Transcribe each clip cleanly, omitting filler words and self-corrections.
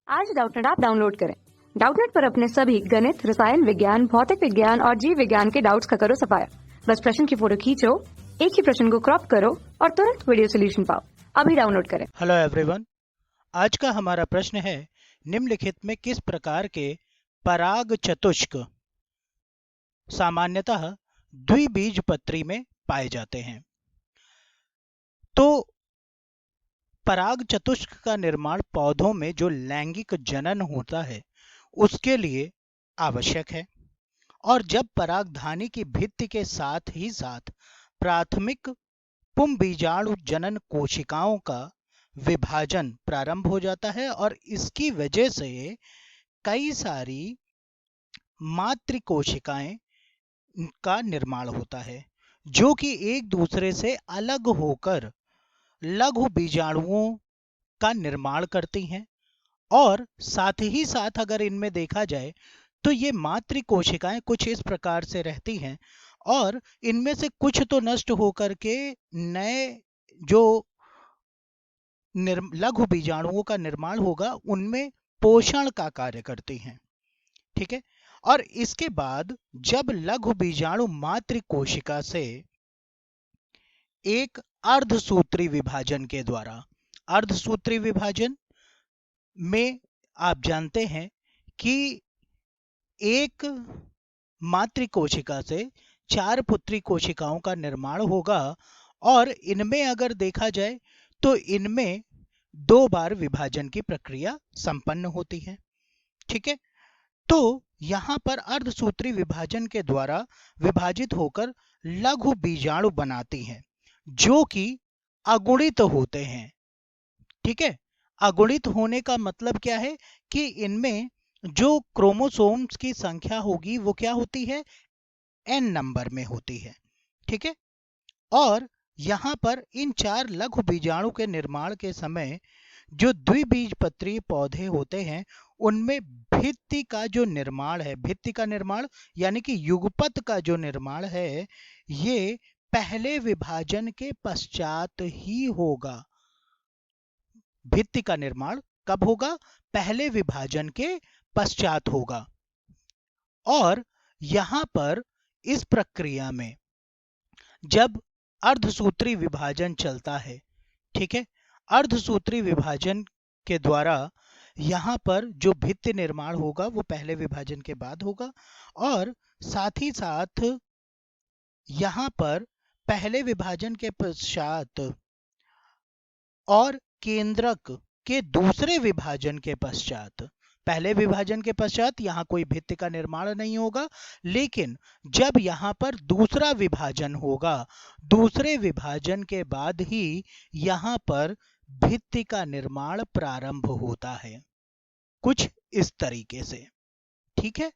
आज Doubtnut app download करें। Doubtnut पर अपने सभी गणित, रसायन विज्ञान, भौतिक विज्ञान और जीव विज्ञान के डाउट्स का करो सफाया। बस प्रश्न की फोटो खींचो, एक ही प्रश्न को क्रॉप करो और तुरंत वीडियो सोल्यूशन पाओ। अभी डाउनलोड करें। हेलो एवरीवन, आज का हमारा प्रश्न है निम्नलिखित में किस प्रकार के पराग चतुष्क सामान्यतः द्विबीजपत्री में पाए जाते हैं। तो पराग चतुष्क का निर्माण पौधों में जो लैंगिक जनन होता है उसके लिए आवश्यक है, और जब परागधानी की भित्ति के साथ ही साथ प्राथमिक पुंबीजाणु जनन कोशिकाओं का विभाजन प्रारंभ हो जाता है और इसकी वजह से कई सारी मातृ कोशिकाएं का निर्माण होता है, जो कि एक दूसरे से अलग होकर लघु बीजाणुओं का निर्माण करती हैं। और साथ ही साथ अगर इनमें देखा जाए तो ये मातृ कोशिकाएं कुछ इस प्रकार से रहती हैं और इनमें से कुछ तो नष्ट होकर के नए जो लघु बीजाणुओं का निर्माण होगा उनमें पोषण का कार्य करती हैं। ठीक है, और इसके बाद जब लघु बीजाणु मातृ कोशिका से एक अर्धसूत्री विभाजन के द्वारा, अर्धसूत्री विभाजन में आप जानते हैं कि एक मातृ कोशिका से 4 पुत्री कोशिकाओं का निर्माण होगा और इनमें अगर देखा जाए तो इनमें 2 बार विभाजन की प्रक्रिया संपन्न होती है। ठीक है, तो यहां पर अर्धसूत्री विभाजन के द्वारा विभाजित होकर लघु बीजाणु बनाती हैं जो कि अगुणित होते हैं। ठीक है, अगुणित होने का मतलब क्या है कि इनमें जो क्रोमोसोम्स की संख्या होगी वो क्या होती है, n नंबर में होती है। ठीक है, और यहां पर इन 4 लघु बीजाणु के निर्माण के समय जो द्विबीजपत्री पौधे होते हैं उनमें भित्ति का जो निर्माण है, भित्ति का निर्माण यानी कि युगपत का जो निर्माण है, ये पहले विभाजन के पश्चात ही होगा। भित्ति का निर्माण कब होगा, पहले विभाजन के पश्चात होगा। और यहां पर इस प्रक्रिया में जब अर्धसूत्री विभाजन चलता है, ठीक है, अर्धसूत्री विभाजन के द्वारा यहां पर जो भित्ति निर्माण होगा वो पहले विभाजन के बाद होगा, और साथ ही साथ यहां पर पहले विभाजन के पश्चात और केंद्रक के दूसरे विभाजन के पश्चात, पहले विभाजन के पश्चात यहां कोई भित्ति का निर्माण नहीं होगा, लेकिन जब यहां पर दूसरा विभाजन होगा, दूसरे विभाजन के बाद ही यहां पर भित्ति का निर्माण प्रारंभ होता है, कुछ इस तरीके से। ठीक है,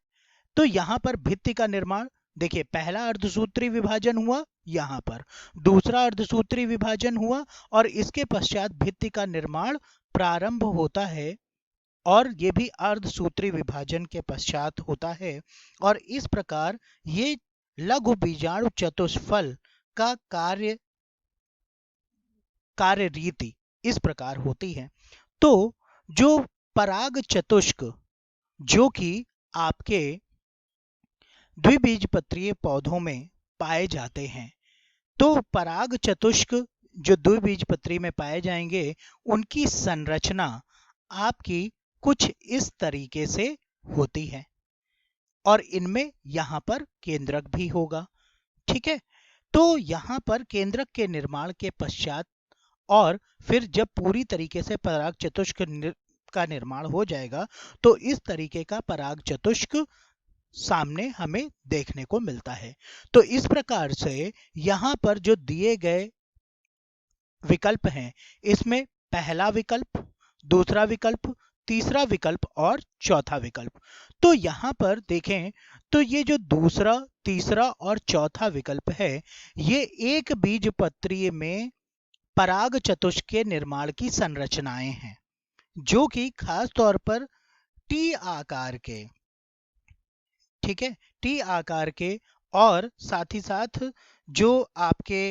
तो यहां पर भित्ति का निर्माण देखिए, पहला अर्धसूत्री विभाजन हुआ, यहां पर दूसरा अर्धसूत्री विभाजन हुआ और इसके पश्चात भित्ति का निर्माण प्रारंभ होता है, और ये भी अर्धसूत्री विभाजन के पश्चात होता है। और इस प्रकार ये लघु बीजाणु चतुष्फल का कार्य रीति इस प्रकार होती है। तो जो पराग चतुष्क जो कि आपके द्विबीजपत्रीय पौधों में पाए जाते हैं, तो पराग चतुष्क जो द्विबीजपत्री में पाए जाएंगे उनकी संरचना आपकी कुछ इस तरीके से होती है, और इनमें यहां पर केंद्रक भी होगा। ठीक है, तो यहां पर केंद्रक के निर्माण के पश्चात और फिर जब पूरी तरीके से पराग चतुष्क का निर्माण हो जाएगा तो इस तरीके का पराग चतुष्क सामने हमें देखने को मिलता है। तो इस प्रकार से यहां पर जो दिए गए विकल्प हैं, इसमें पहला विकल्प, दूसरा विकल्प, तीसरा विकल्प और चौथा विकल्प। तो यहां पर देखें तो ये जो दूसरा, तीसरा और चौथा विकल्प है, ये एक बीजपत्री में पराग चतुष्क के निर्माण की संरचनाएं हैं, जो कि खास तौर पर टी आकार के, ठीक है, टी आकार के, और साथ ही साथ जो आपके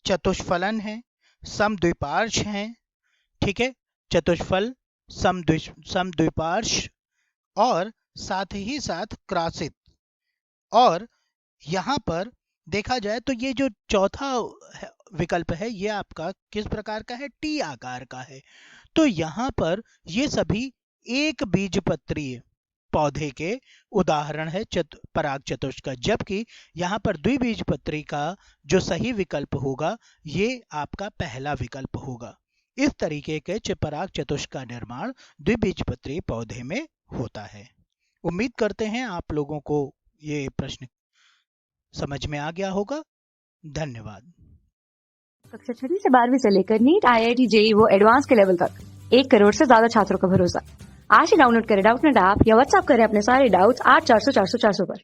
चतुष्फलन है, समद्विपार्श्व हैं, ठीक है, चतुष्फल समद्विपार्श्व और साथ ही साथ क्रासित। और यहाँ पर देखा जाए तो ये जो चौथा विकल्प है ये आपका किस प्रकार का है, टी आकार का है। तो यहाँ पर ये सभी एक बीजपत्रीय पौधे के उदाहरण है पराग चतुष्क, जबकि यहाँ पर द्विबीजपत्री का जो सही विकल्प होगा ये आपका पहला विकल्प होगा। इस तरीके के पराग चतुष्क का निर्माण द्विबीजपत्री पौधे में होता है। उम्मीद करते हैं आप लोगों को ये प्रश्न समझ में आ गया होगा। धन्यवाद। कक्षा 6 से 12वीं से लेकर नीट, IIT, JEE वो एडवांस के लेवल तक 1 करोड़ से ज्यादा छात्रों का भरोसा। आज ही डाउनलोड करें डाउटनेट ऐप या व्हाट्सएप करें अपने सारे डाउट्स 8400 400 400 पर।